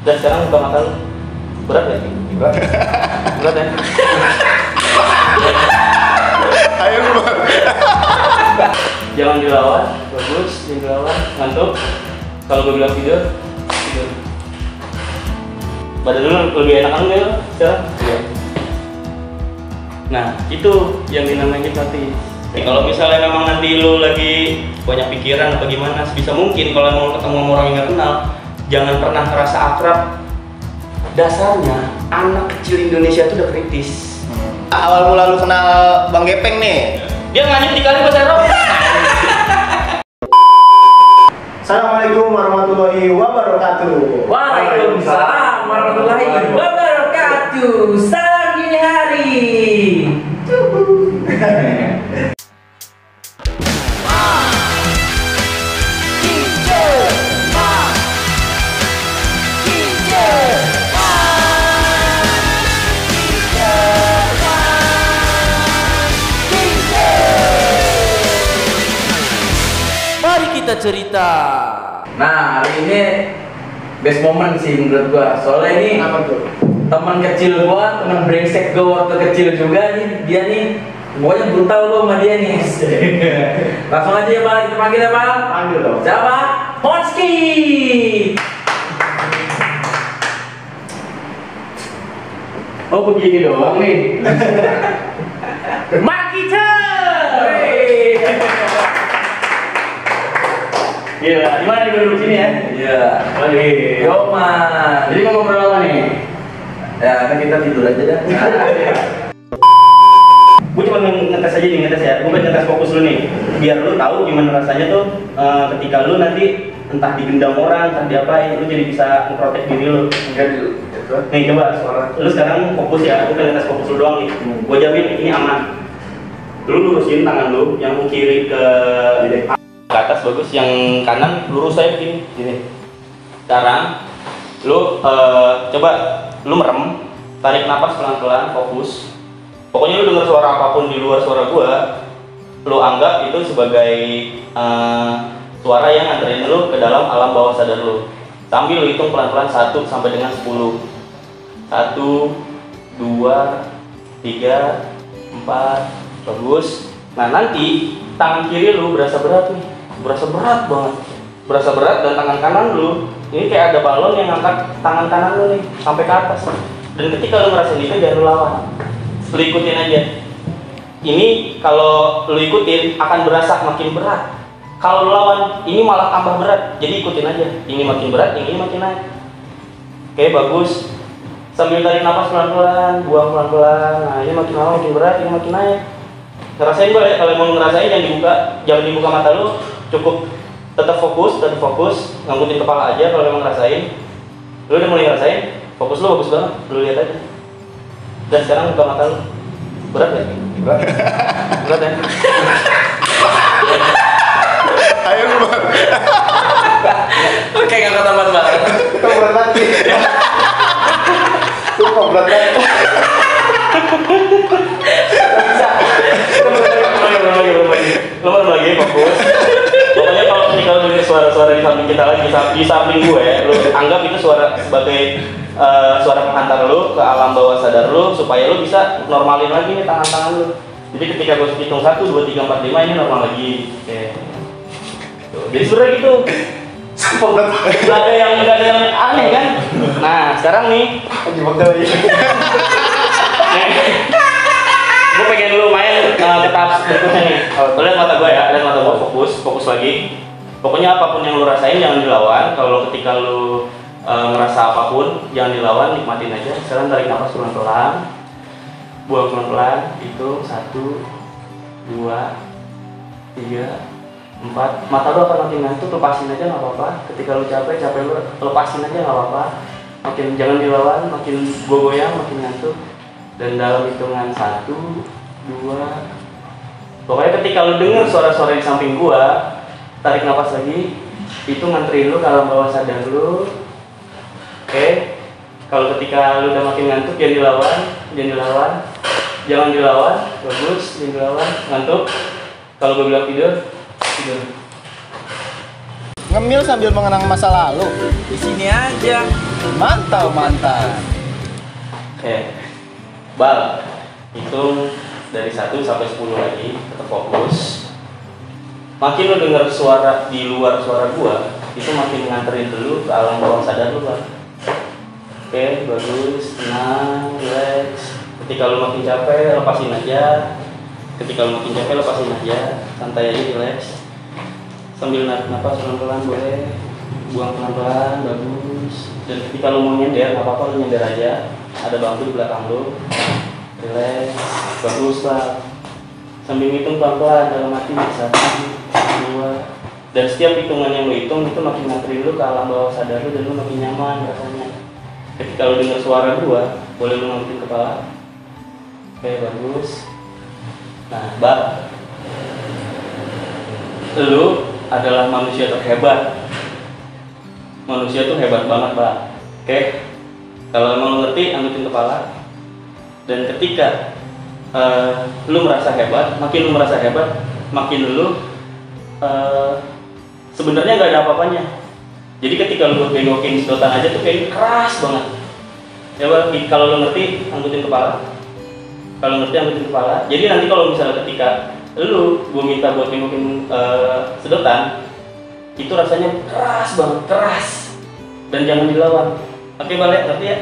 Dan sekarang buka mata lu. Berat ya? Berat. Berat ya? Ayo keluar. Jangan dilawan, bagus, jangan dilawan, ngantuk. Kalau gue bilang tidur, tidur. Badan lu lebih enakan nggak ya sekarang? Iya. Nah, itu yang dinamain hipnotis. Kalau misalnya memang nanti lu lagi banyak pikiran atau gimana, sebisa mungkin kalau mau ketemu sama orang yang nggak kenal, jangan pernah ngerasa akrab. Dasarnya anak kecil Indonesia itu udah kritis. Awal mula lu kenal Bang Gepeng nih. Dia nganyut di kali bahasa Arab. Assalamualaikum warahmatullahi wabarakatuh. Waalaikumsalam warahmatullahi wabarakatuh. Salam dini hari. Mari kita cerita. Nah, hari ini best moment sih menurut gua. Soalnya ini Apa tuh? teman kecil gua, teman brengsek gua waktu kecil juga nih. Dia nih pokoknya brutal gua sama dia nih. Langsung aja ya Bang, kita panggil ya Bang. Panggil dong. Siapa? Honski. Oh begini doang nih. Makita. Gila, gimana nih gue duduk sini ya? Iya. Lagi. Yoman. Jadi mau ngobrol apa nih? Ya, kan kita tidur aja dah. Gue cuma ngetes aja nih, ngetes ya. Gue pengen ngetes fokus lu nih, biar lu tahu gimana rasanya tuh ketika lu nanti entah digendam orang, entah diapain, lu jadi bisa ngeprotek diri lu. Enggak dulu. Nih coba, lu sekarang fokus ya. Gue pengen ngetes fokus lu doang nih. Gue jamin ini aman. Lu lurusin tangan lu yang kiri ke atas bagus, yang kanan lurus aja begini. Gini. Sekarang lu coba lu merem, tarik napas pelan-pelan, fokus. Pokoknya lu dengar suara apapun di luar suara gua, lu anggap itu sebagai suara yang nganterin lu ke dalam alam bawah sadar lu. Sambil lu hitung pelan-pelan 1 sampai dengan 10. 1, 2, 3, 4, bagus. Nah nanti tangan kiri lu berasa berat nih, berasa berat banget, berasa berat, dan tangan kanan lu ini kayak ada balon yang ngangkat tangan kanan lu nih sampai ke atas. Dan ketika lu ngerasain itu jangan lu lawan, lu ikutin aja. Ini kalau lu ikutin akan berasa makin berat. Kalau lu lawan ini malah tambah berat. Jadi ikutin aja. Ini makin berat, ini makin naik. Oke bagus. Sambil tarik nafas pelan-pelan, buang pelan-pelan. Nah ini makin lama makin berat, ini makin naik. Ngerasain boleh, kalau mau ngerasain jangan dibuka mata lu, cukup tetap fokus, ngangkutin kepala aja kalau memang ngerasain. Lu udah mulai ngerasain, fokus lu bagus banget, lu lihat aja. Dan sekarang buka mata lu. Berat ya? Berat. Berat ya? Ayo keluar. Oke, enggak ketahuan banget. Itu berat lagi. Itu kok berat lagi. Belum lagi fokus. Pokoknya kalau ketika lu dengar suara-suara di samping kita lagi, di samping gue, lu anggap itu suara sebagai suara penghantar lu ke alam bawah sadar lu, supaya lu bisa normalin lagi nih tangan-tangan lu. Jadi ketika gue hitung 1, 2, 3, 4, 5 ini normal lagi. Oke. Tuh, jadi sebenarnya gitu. Gak ada yang aneh kan? Nah sekarang nih. Gue pengen dulu main ke tahap berikutnya nih. Lo lihat mata gue ya, lihat mata gue, fokus lagi. Pokoknya apapun yang lu rasain jangan dilawan. Kalau ketika lu merasa apapun jangan dilawan, nikmatin aja. Sekarang tarik nafas pelan-pelan, buang pelan-pelan. Itu 1, 2, 3, 4. Mata lu akan makin ngantuk, lepasin aja nggak apa-apa. Ketika lu capek lu lepasin aja nggak apa-apa. Makin jangan dilawan, makin goyang, makin ngantuk. Dan dalam hitungan 1, 2, pokoknya ketika lu dengar suara-suara di samping gua, tarik nafas lagi, itu nganterin lu ke alam bawah sadar lu. Oke. Kalau ketika lu udah makin ngantuk, jangan dilawan, bagus, jangan dilawan, ngantuk. Kalau gua bilang tidur. Ngemil sambil mengenang masa lalu. Di sini aja. Mantap. Oke. Bal, hitung dari 1 sampai 10 lagi, tetap fokus. Makin lu dengar suara di luar suara gua, itu makin nganterin dulu ke alam bawah sadar lu, Bal. Oke, bagus, tenang, relax. Ketika lu makin capek, lepasin aja. Ketika lu makin capek, lepasin aja. Santai aja, relax. Sambil narik nafas pelan-pelan boleh. Buang pelan-pelan, bagus. Dan ketika lu mau nyender, nggak apa-apa, lu nyender aja. Ada bangku di belakang lu. Relax, bagus lah. Sambil ngitung pelan-pelan dalam hati, 1, 2. Dan setiap hitungan yang lu hitung itu makin nganterin lu ke alam bawah sadar lu dan lu makin nyaman rasanya. Ketika lu dengar suara gua, boleh lu ngangkutin kepala. Oke, bagus. Nah, Bal, lu adalah manusia terhebat. Manusia tuh hebat banget, Bal. Oke? Kalau emang lu ngerti, angkutin kepala. Dan ketika lu merasa hebat, makin lu merasa hebat, makin lu sebenarnya nggak ada apa-apanya. Jadi ketika lu bengokin sedotan aja tuh kayak keras banget. Ya Bal, kalau lu ngerti, angkutin kepala. Kalau ngerti, angkutin kepala. Jadi nanti kalau misalnya ketika gua minta buat bengokin sedotan, itu rasanya keras banget, keras. Dan jangan dilawan. Oke Bal, ya, ngerti ya?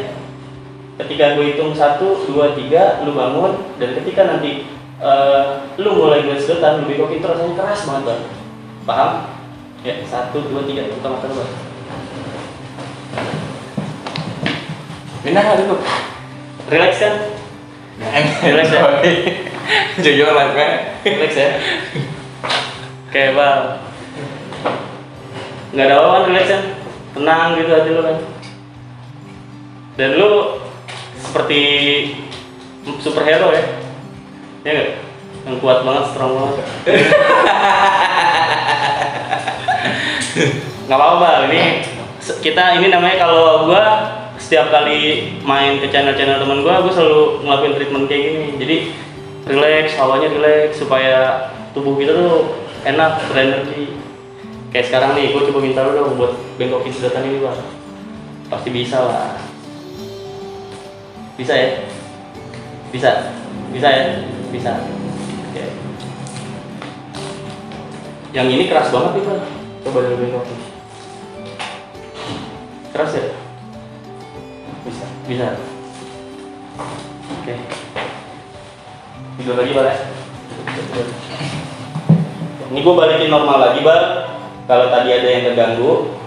Ketika gue hitung 1, 2, 3, lu bangun. Dan ketika nanti lu mulai ngeliat sedotan, lu bengokin itu rasanya keras banget, Bal. Paham? Ya, 1, 2, 3, buka mata lu, Bal. Benar dulu. Relax kan? Relax ya? Jujur lah kan. Relax ya? Oke, Bal. Nggak ada apa-apa, relax kan? Tenang gitu aja lu kan. Dan lu seperti superhero ya? Ya nggak? Yang kuat banget, strong banget. Nggak apa-apa, Bal. Ini namanya kalau gua setiap kali main ke channel-channel temen gue selalu ngelakuin treatment kayak gini. Jadi relax, hawanya relax supaya tubuh kita tuh enak, berenergi. Kayak sekarang nih, gue coba minta lu dong buat bengkokin sedotan ini, Bang. Pasti bisa lah. Bisa ya? Bisa? Bisa ya? Bisa. Oke. Yang ini keras banget nih, Bang. Coba dulu bengkokin. Keras ya? Bisa. Oke. Tidur lagi, Bal ya. Ini gue balikin normal lagi, Bal. Kalau tadi ada yang terganggu,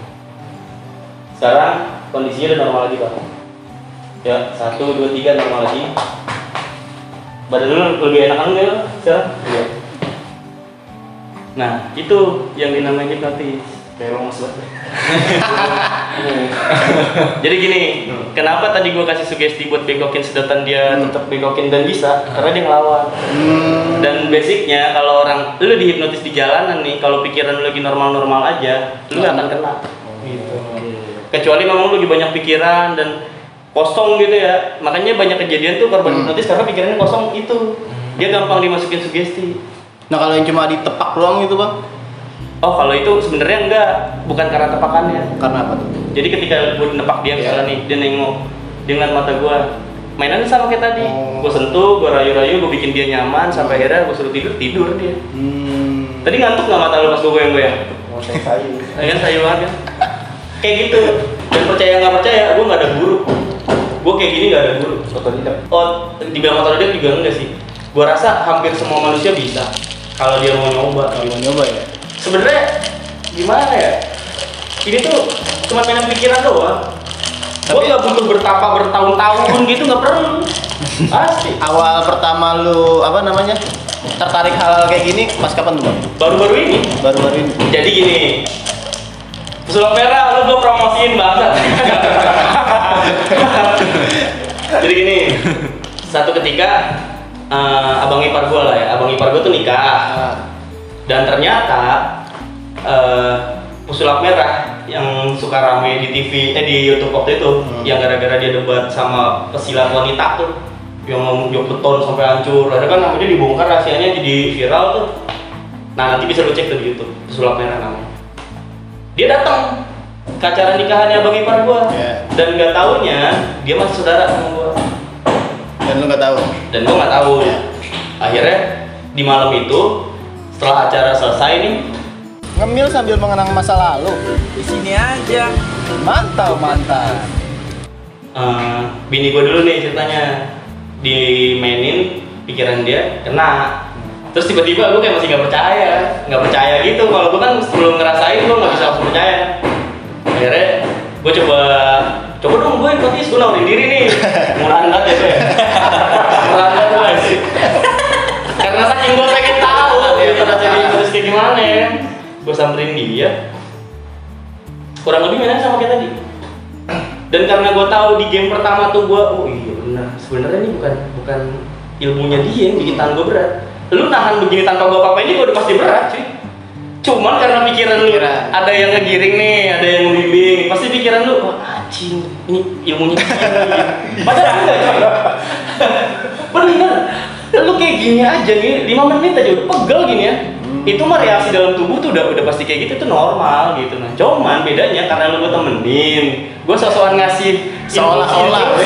sekarang kondisinya udah normal lagi, Bal. Ya, 1, 2, 3 normal lagi. Badan lu lebih enakan nggak sekarang? Iya. Nah, itu yang dinamain hipnotis. Kayak lemas banget. Jadi gini, kenapa tadi gue kasih sugesti buat bengkokin sedotan dia tetap bengkokin dan bisa? Karena dia ngelawan. Dan basicnya kalau orang lu dihipnotis di jalanan nih, kalau pikiran lu lagi normal-normal aja, lu gak akan kena. Gitu. Kecuali memang lu lagi banyak pikiran dan kosong gitu ya. Makanya banyak kejadian tuh korban hipnotis karena pikirannya kosong itu. Dia gampang dimasukin sugesti. Nah kalau yang cuma ditepak doang gitu Bang? Oh kalau itu sebenarnya enggak, bukan karena tepakannya. Karena apa tuh? Jadi ketika gue nepak dia misalnya nih, dia nengok dengan mata gue, mainannya sama kayak tadi. Gue sentuh, gue rayu-rayu, gue bikin dia nyaman sampai akhirnya gue suruh tidur dia. Tadi ngantuk nggak mata lu pas gue goyang-goyang? Oh, saya sayu. Kan sayu banget kan? Kayak gitu. Dan percaya nggak percaya, gue nggak ada guru. Gue kayak gini nggak ada guru. Oh, dibilang otodidak juga enggak sih. Gue rasa hampir semua manusia bisa. Kalau dia mau nyoba. Mau nyoba ya? Sebenarnya gimana ya? Ini tuh cuma pengen pikiran doang. Gue nggak butuh bertapa bertahun-tahun gitu, nggak perlu. Pasti. Awal pertama lu apa namanya tertarik hal kayak gini pas kapan tuh Bang? Baru-baru ini. Baru-baru ini. Jadi gini, pesulap merah lu gue promosiin banget. Jadi gini, satu ketika abang ipar gue lah ya, abang ipar gue tuh nikah. Dan ternyata pesulap merah yang suka rame di TV, di YouTube waktu itu, yang gara-gara dia debat sama pesilat wanita tuh, yang ngomong jok beton sampai hancur. Ada kan namanya dibongkar rahasianya jadi viral tuh. Nah nanti bisa lo cek tuh di YouTube, pesulap merah namanya. Dia datang ke acara nikahannya abang ipar gua. Iya. Dan nggak taunya dia masih saudara sama gua. Dan lu nggak tahu. Dan gua nggak tahu. Iya. Akhirnya di malam itu setelah acara selesai nih, Ngemil sambil mengenang masa lalu. Di sini aja. Mantap, mantap. bini gua dulu nih ceritanya dimainin, pikiran dia kena. Terus tiba-tiba gue kayak masih nggak percaya gitu. Kalau gue kan sebelum ngerasain gue nggak bisa langsung percaya. Akhirnya gue coba dong gue hipnotis, gue nawarin diri nih. Murandat ya gue. Murandat gue sih. Karena saking gue pengen tahu gitu rasanya hipnotis kayak gimana ya. Gue samperin dia. Kurang lebih mainnya sama kayak tadi. Dan karena gue tahu di game pertama tuh gue, oh iya benar. Sebenarnya ini bukan ilmunya dia yang bikin tangan gue berat. Lu nahan begini tanpa gua apa-apain ini udah pasti berat cuy. Cuman karena pikiran lu ada yang ngegiring nih, ada yang membimbing, pasti pikiran lu, wah anjing, ini ilmunya gini. Padahal enggak cuy. Bener, lu kayak gini aja nih, 5 menit aja udah pegel gini ya. Itu mah reaksi dalam tubuh tuh udah pasti kayak gitu tuh normal gitu. Nah, cuman bedanya karena lu gua temenin, gua sok-sokan ngasih Seolah-olah.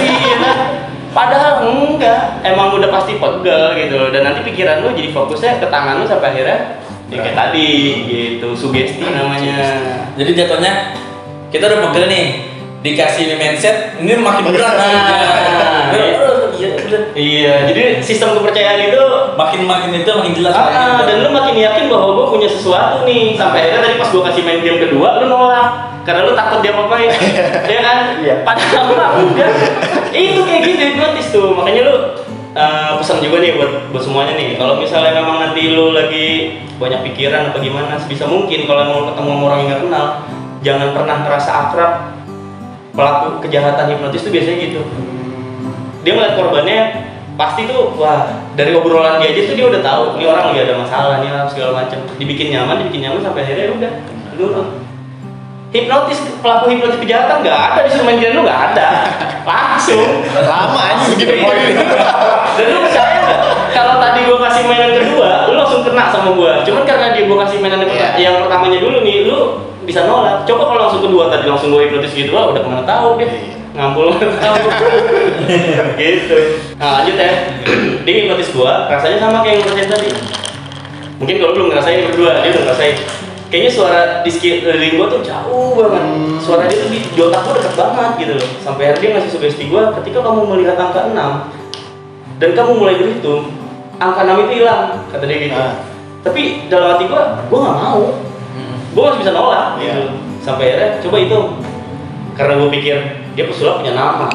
Padahal enggak, emang udah pasti pegel gitu. Dan nanti pikiran lu jadi fokusnya ke tangan lu sampai akhirnya ya kayak tadi gitu, sugesti namanya. Jadi jatuhnya kita udah pegel nih, dikasih mindset ini makin berat. Iya, jadi sistem kepercayaan itu makin itu makin jelas. dan lu makin yakin bahwa gue punya sesuatu nih. Sampai akhirnya tadi pas gue kasih main game kedua, lu nolak karena lu takut dia apa-apain. Ya kan? Padahal mah udah. Itu kayak gitu hipnotis tuh. Makanya lu pesan juga nih buat semuanya nih. Kalau misalnya memang nanti lu lagi banyak pikiran apa gimana, sebisa mungkin kalau mau ketemu sama orang yang gak kenal, jangan pernah ngerasa akrab. Pelaku kejahatan hipnotis tuh biasanya gitu. Dia ngeliat korbannya pasti tuh, wah dari obrolan dia aja tuh dia udah tahu ini orang lagi ada masalah nih segala macam. Dibikin nyaman sampai akhirnya udah nurut. Hipnotis, pelaku hipnotis kejahatan nggak ada, disuruh main game lu nggak ada, langsung Lama aja begitu poin. Dan lu percaya nggak kalau tadi gua kasih mainan kedua lu langsung kena sama gua, cuman karena dia gua kasih mainan yang pertamanya dulu nih lu bisa nolak. Coba kalau langsung kedua tadi langsung gua hipnotis gitu, wah udah kemana tahu deh, ngampul tahu gitu. Nah lanjut ya, dia hipnotis gua rasanya sama kayak yang ngerasain tadi. Mungkin kalau belum ngerasain berdua, dia udah ngerasain. Kayaknya suara di sekeliling gua tuh jauh banget. Suara dia tuh di otak gua deket banget gitu loh. Sampai akhirnya dia ngasih sugesti gua, ketika kamu melihat angka 6 dan kamu mulai berhitung, angka 6 itu hilang, kata dia gitu. Tapi dalam hati gua nggak mau. Gua masih bisa nolak gitu. Sampai akhirnya coba itu. Karena gua pikir dia pesulap punya nama.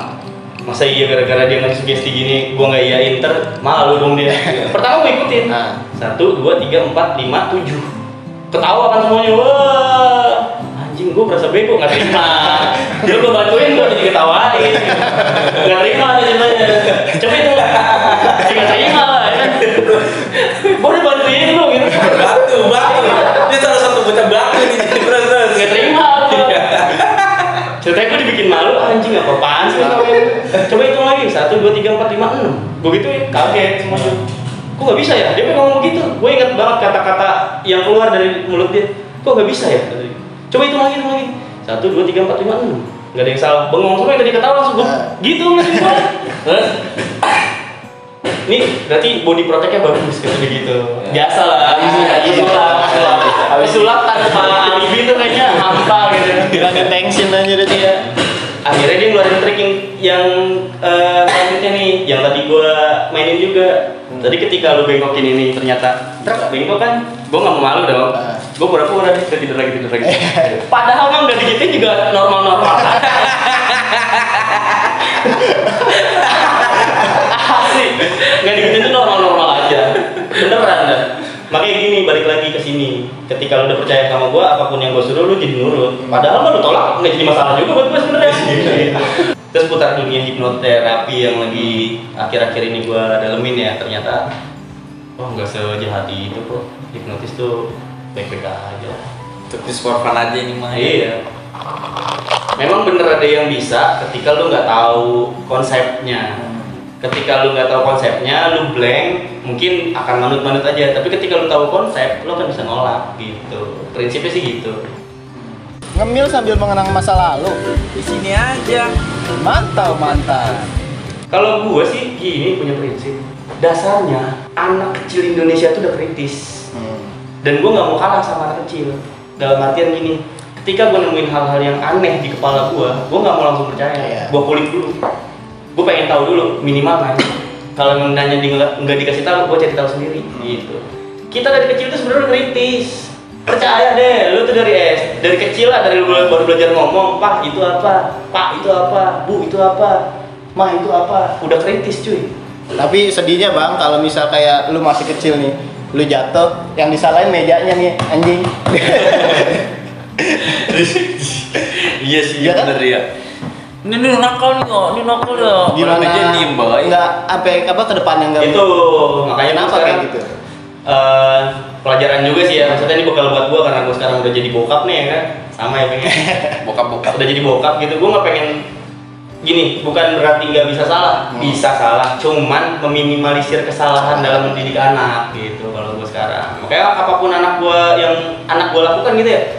Masa iya gara-gara dia ngasih sugesti gini gua nggak iyain, malu dong dia. Pertama gua ikutin. 1, 2, 3, 4, 5, 7. Ketawa kan semuanya, wah anjing gue berasa bego, nggak terima. Dia gue bantuin, gue jadi ketawain, nggak terima aja ceritanya. Coba itu, nggak terima lah ya kan. Gue udah bantuin lo gitu. Batu, dia salah satu bocah batu nih. Terus Nggak terima. Ceritanya gue dibikin malu, anjing apaan sih? Coba hitung lagi, 1, 2, 3, 4, 5, 6. Gue gituin, kaget semuanya. Kok gak bisa ya? Dia ngomong gitu. Gue ingat banget kata-kata yang keluar dari mulut dia. Kok gak bisa ya? Coba hitung lagi. 1, 2, 3, 4, 5, 6. Gak ada yang salah. Bengong semua yang tadi ketawa langsung gue gitu ngeliatin gue. Ini berarti body protect-nya bagus gitu. Biasa lah. Habis sulap tanpa alibi tuh kayaknya hampa gitu. Bilangin tension aja deh dia. Akhirnya dia ngeluarin trik yang selanjutnya nih, yang tadi gue mainin juga. Tadi ketika lu bengkokin ini ternyata bengkok kan, gue nggak mau malu dong. Gue pura-pura deh, tidur lagi. Padahal kan udah digituin juga normal-normal. Asli, nggak digituin tuh normal-normal aja. Beneran dah. Makanya gini, balik lagi ke sini. Ketika lu udah percaya sama gue, apapun yang gue suruh lu jadi nurut. Padahal mah lu tolak, nggak jadi masalah juga buat gue sebenarnya. Terus putar dunia hipnoterapi yang lagi akhir-akhir ini gue dalemin ya, ternyata nggak sejahat itu kok. Hipnotis tuh baik-baik aja. Hipnotis for fun aja ini mah. Iya. Memang bener ada yang bisa ketika lu nggak tahu konsepnya. Ketika lu nggak tahu konsepnya, lu blank, mungkin akan manut-manut aja. Tapi ketika lu tahu konsep, lu akan bisa nolak gitu. Prinsipnya sih gitu. Ngemil sambil mengenang masa lalu. Di sini aja. Mantap, mantap. Kalau gue sih gini punya prinsip. Dasarnya anak kecil Indonesia tuh udah kritis. Dan gue nggak mau kalah sama anak kecil. Dalam artian gini, ketika gue nemuin hal-hal yang aneh di kepala gue nggak mau langsung percaya. Iya. Gue kulik dulu. Gue pengen tahu dulu minimal kan. Kalau nanya nggak dikasih tahu, gue cari tahu sendiri. Gitu. Kita dari kecil tuh sebenarnya kritis. Percaya deh, lu tuh dari kecil lah, dari lu baru belajar ngomong, Pak itu apa, Pak itu apa, Bu itu apa, Ma itu apa, udah kritis cuy. Tapi sedihnya bang, kalau misal kayak lu masih kecil nih, lu jatuh, yang disalahin mejanya nih, anjing. Iya sih, Iya kan? bener ya. Ini nakal nih kok, ini nakal ya. Gimana? Orang aja diem baik. Enggak, apa ke depannya enggak? Itu makanya Kenapa sekarang, kayak gitu? pelajaran juga sih ya, maksudnya ini bekal buat gua karena gua sekarang udah jadi bokap nih ya kan, sama ya pengen Bokap-bokap. udah jadi bokap gitu, gua nggak pengen gini, bukan berarti nggak bisa salah, bisa salah, cuman meminimalisir kesalahan dalam mendidik anak gitu kalau gua sekarang. Makanya apapun anak gua lakukan gitu ya,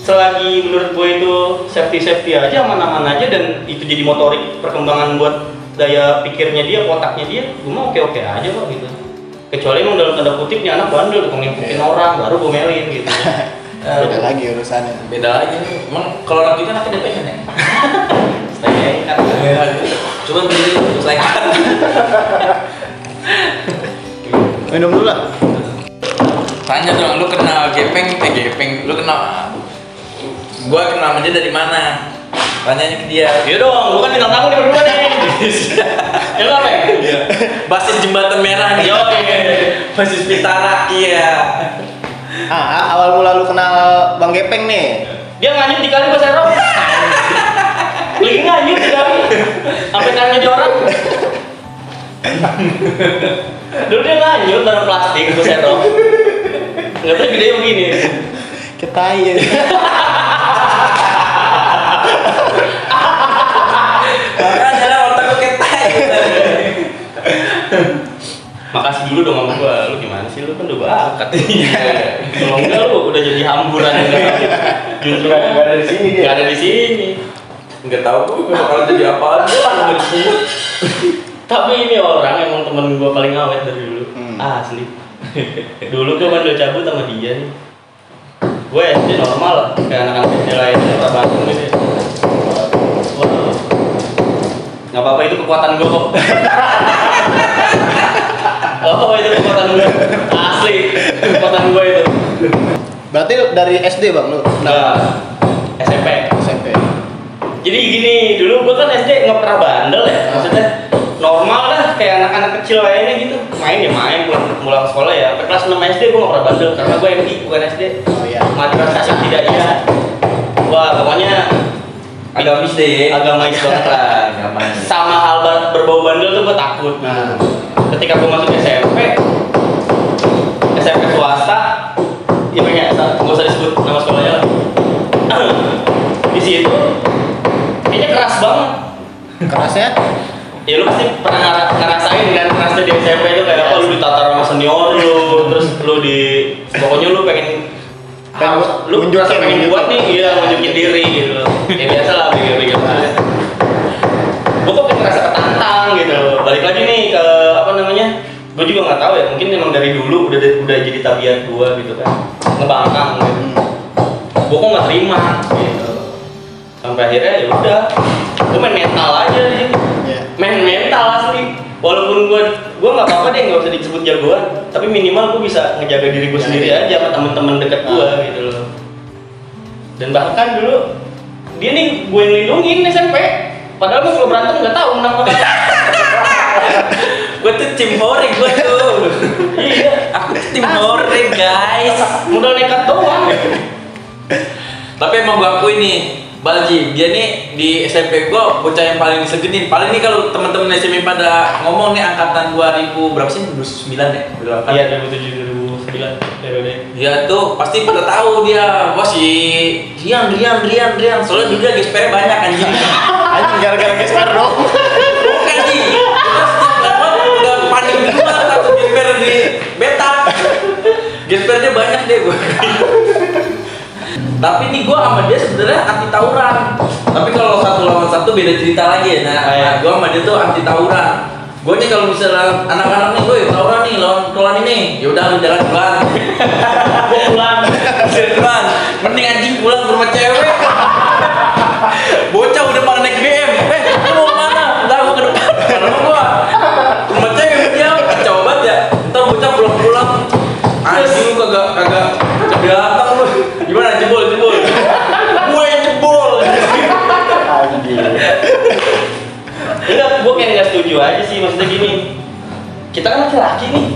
selagi menurut gue itu safety aja, aman-aman aja, dan itu jadi motorik perkembangan buat daya pikirnya dia, otaknya dia, gue mau oke aja kok gitu. Kecuali emang dalam tanda kutip nih anak bandel, tukang ngikutin orang, baru gue melin gitu. Beda lagi urusannya. Beda lagi nih. Emang kalau anak itu anaknya DPN ya? Stay kan. Cuma beli untuk selengkat. Minum dulu lah. Tanya dong, lu kenal Gepeng? Lu kenal? Gua kenal sama dia dari mana? Tanyanya ke dia. Iya dong, lu kan bintang tamu nih berdua nih. Ya lu apa ya? Basis jembatan merah nih. Yo, Basis Pitara, iya. Awal mula lu kenal Bang Gepeng nih. dia nganyut di kali bahasa Eropa. Lagi nganyut di kali. Sampai tanya di orang. Dulu dia nganyut barang plastik bahasa Eropa. Nggak tahu gede begini. Ketai ya. Makanya lah otak lu ketai. Makasih dulu dong sama gua. Lu gimana sih? Lu kan udah bakat. Kalau enggak lu udah jadi hamburan enggak. Justru Nggak ada di sini dia. Enggak ada di sini. Enggak tahu gua bakal jadi apaan gua di sini. Tapi ini orang emang temen gua paling awet dari dulu. Asli. Dulu gua kan udah cabut sama dia nih. Gue SD normal kayak anak-anak SD lainnya, orang Bandung gitu. Wah. Nggak apa-apa, itu kekuatan gue kok. Oh, itu kekuatan gue. Asli, kekuatan gue itu. Berarti dari SD bang lu? Nah, SMP. SMP. Jadi gini, dulu gue kan SD nggak pernah bandel ya. Maksudnya normal dah kayak anak-anak kecil lainnya gitu. Main ya main, pulang sekolah ya. Sampai kelas 6 SD gue nggak pernah bandel karena gue MI bukan SD. Oh iya. Madrasah tidak iya. Wah, pokoknya Agamis deh. agamais banget lah. Agamis. Sama hal berbau bandel tuh gue takut. Nah. Ketika gue masuk SMP swasta, ya pengen nggak usah disebut nama sekolahnya lah. Di situ kayaknya keras banget. Kerasnya? Ya lu pasti pernah ngerasain kan kerasnya di SMP itu kayak apa, lu ditatar sama senior lu, terus lu pokoknya lu pengen lu nunjukin, pengen nunjukin. buat nih, iya nunjukin diri gitu. Ya biasa lah pikir-pikir. Gue kok kayak ngerasa ketantang gitu. Balik lagi nih ke apa namanya? Gue juga nggak tahu ya, mungkin emang dari dulu udah jadi tabiat gue gitu kan, ngebangkang gitu. Gue kok nggak terima gitu. Sampai akhirnya ya udah, gue main mental aja di sini. Iya. Main mental asli. Walaupun gue nggak apa-apa deh, nggak usah disebut jagoan, tapi minimal gue bisa ngejaga diri gue sendiri aja sama teman-teman dekat gue gitu loh. Dan bahkan dulu dia nih gue yang lindungin SMP, padahal gue kalau berantem nggak tahu menang apa. Gue tuh tim hore gue tuh. Iya, Aku tuh tim hore guys. modal nekat doang. Tapi emang gue akui nih, Balji, dia nih di SMP gue bocah yang paling disegetin. Paling nih kalau teman-teman SMP pada ngomong nih angkatan 2000 berapa sih? 2009 ya? Iya, 2007 2009 periode. Ya tuh pasti pada tahu dia. Wah si Rian. Soalnya dulu dia gespernya banyak anjing. Anjing gara-gara gesper dong. Bukan nih. Kita setiap lewat udah panik duluan takut gesper di beta. Gespernya banyak deh gue. Tapi nih gue sama dia sebenarnya anti tawuran. Tapi kalau 1 lawan 1 beda cerita lagi ya. Nah, gue sama dia tuh anti tawuran. Gue nih kalau misalnya anak-anak nih, gue tawuran nih lawan keluar ini, ya udah lu jalan duluan. Gue pulang, duluan. Mending anjing pulang ke rumah cewek. Bocah udah pada naik BM. Lu mau kemana? Ntar gue ke depan. Karena gue rumah cewek dia kacau banget ya. Ntar bocah pulang-pulang. Anjing lu kagak kedatang lu. Gimana jebol? Gue yang jebol. Enggak, gue kayak nggak setuju aja sih, maksudnya gini. Kita kan laki-laki nih.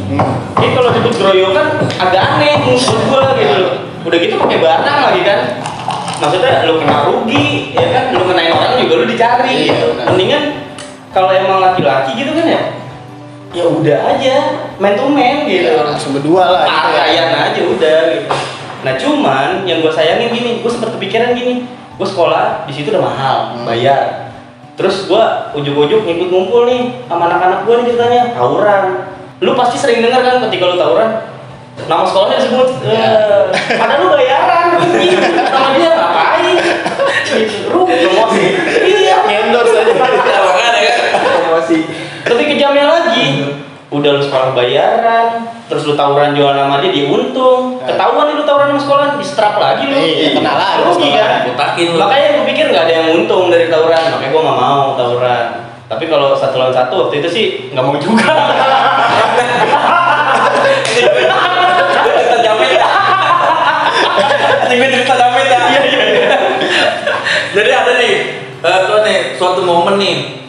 Jadi kalau disebut geroyokan agak aneh menurut gue gitu loh. Udah gitu pakai barang lagi kan. Maksudnya lu kena rugi, ya kan? Lu kenain orang juga lu dicari. Iya, Mendingan kalau emang laki-laki gitu kan ya udah aja man to man gitu. Ya, langsung berdua lah gitu ya. Pakaian aja udah gitu. Nah cuman yang gue sayangin gini, gue sempat kepikiran gini, gue sekolah di situ udah mahal, bayar. Terus gue ujuk-ujuk ngikut ngumpul nih sama anak-anak gue nih ceritanya tawuran. Lu pasti sering dengar kan ketika lu tawuran, nama sekolahnya disebut, padahal lu bayaran, sama dia ngapain? Rugi promosi. Iya, Endorse aja. Makanya kan. Promosi. tapi kejamnya lagi, udah lu sekolah bayaran, terus lu tawuran jual nama dia untung, ketahuan nih lu tawuran sama sekolah, di-strap lagi lu. Iya, kena lagi Rugi sekolah. kan? Botakin lu. Makanya gue pikir nggak ada yang untung dari tawuran, makanya gue nggak mau tawuran. Tapi kalau 1 lawan 1 waktu itu sih nggak mau juga. Cerita jamet ya. Gue cerita jamet ya. Jadi ada nih, suatu momen nih.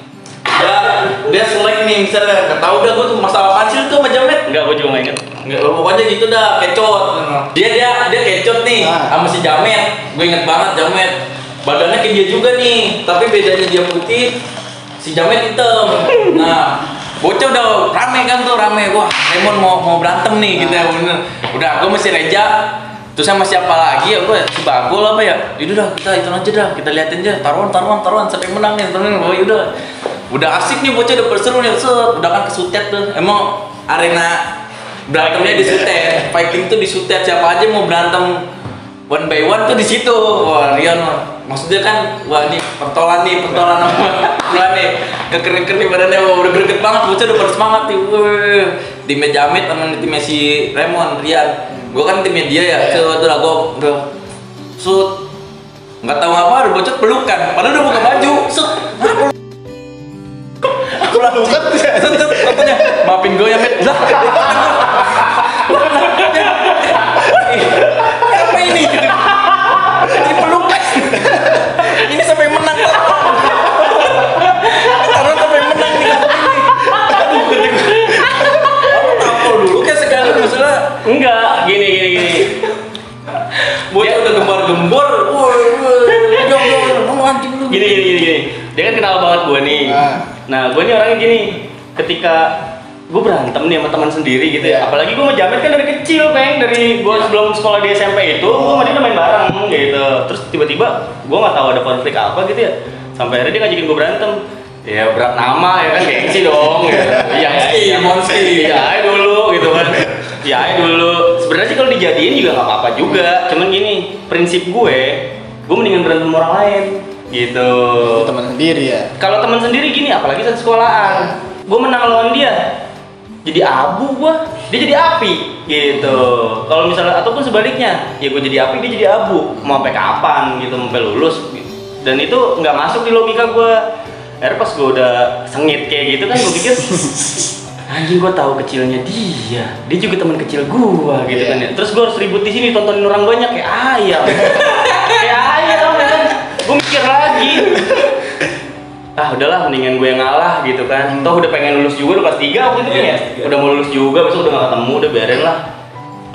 Dia selek nih misalnya, nggak tahu dah gue tuh masalah apaan sih tuh sama jamet. Enggak, gue juga nggak inget. Nggak, pokoknya gitu dah, kecot. Dia kecot nih sama si jamet. Gue inget banget jamet. Badannya kayak dia juga nih, tapi bedanya dia putih, si jamet hitam. Nah, bocah udah rame kan tuh, rame. Wah, Raymond mau berantem nih gitu ya, bener. Udah, gue masih Reja. Terus sama siapa lagi ya, gue si Bagol apa ya? Yaudah dah, kita itu aja dah, kita liatin aja, taruhan sampai menang nih, udah asik nih bocah, udah berseru nih, udah kan kesutet tuh. Emang arena berantemnya di sutet, fighting tuh di sutet, siapa aja mau berantem 1 by 1 tuh di situ. Wah, Rian maksudnya kan, wah ini pentolan sama nih, keker nih badannya, wah udah greget banget, bocah udah bersemangat nih. Wah, timnya Jamet sama timnya si Raymond, Rian. Gue kan timnya dia ya, udah gue shoot, nggak tahu apa, udah bocot pelukan, padahal udah buka baju, aku langsung katanya, maafin gue ya Met, apa ini? Ini pelukan, ini sampai menang, karena sampai menang nih, tampol dulu kayak segala masalah. Enggak, gini. Bocah udah gembar-gembor, Gini. Dia kan kenal banget gue nih. Nah, gue nih orangnya gini. Ketika gue berantem nih sama teman sendiri gitu ya. Apalagi gue sama Jamet kan dari kecil, dari gue sebelum sekolah di SMP itu, gue sama dia main bareng gitu. Terus tiba-tiba gue nggak tahu ada konflik apa gitu ya. Sampai akhirnya dia ngajakin gue berantem. Ya berat nama ya kan, gengsi dong gitu. Iya, Monski. Iya dulu gitu kan. Ya dulu. Sebenarnya sih kalau dijadiin juga nggak apa-apa juga. Cuman gini, prinsip gue mendingan berantem sama orang lain gitu. Itu teman sendiri ya. Kalau teman sendiri gini, apalagi satu sekolahan, gue menang lawan dia, jadi abu dia jadi api gitu. Kalau misalnya ataupun sebaliknya, ya gue jadi api, dia jadi abu. Mau sampai kapan gitu, sampai lulus. Dan itu nggak masuk di logika gue. Akhirnya pas gue udah sengit kayak gitu kan, gue pikir anjing, gue tahu kecilnya dia juga teman kecil gue gitu kan ya. Terus gue harus ribut di sini, tontonin orang banyak kayak ayam, kan. Gue mikir lagi, udahlah mendingan gue yang ngalah gitu kan. Toh udah pengen lulus juga, udah kelas 3 waktu itu kan ya. Udah mau lulus juga, besok udah gak ketemu, udah biarin lah.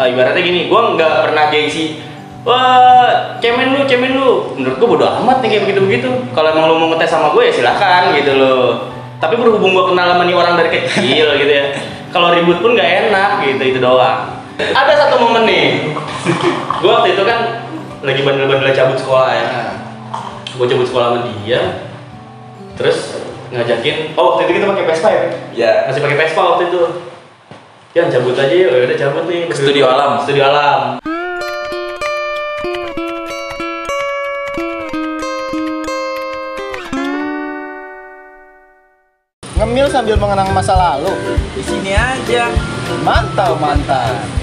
Ibaratnya gini, gue nggak pernah gengsi. Wah, cemen lu. Menurut gue bodo amat nih kayak begitu-begitu. Kalau emang lu mau ngetes sama gue ya silakan gitu loh. Tapi berhubung gue kenal sama nih orang dari kecil gitu ya. Kalau ribut pun nggak enak gitu, itu doang. Ada satu momen nih. Gue waktu itu kan lagi bandel-bandel cabut sekolah ya. Gue cabut sekolah sama dia. Terus ngajakin, waktu itu kita pakai Vespa ya? Ya. Masih pakai Vespa waktu itu. Ya cabut aja yuk, udah cabut nih. Studio Alam. Ngemil sambil mengenang masa lalu. Di sini aja. Mantap, mantap.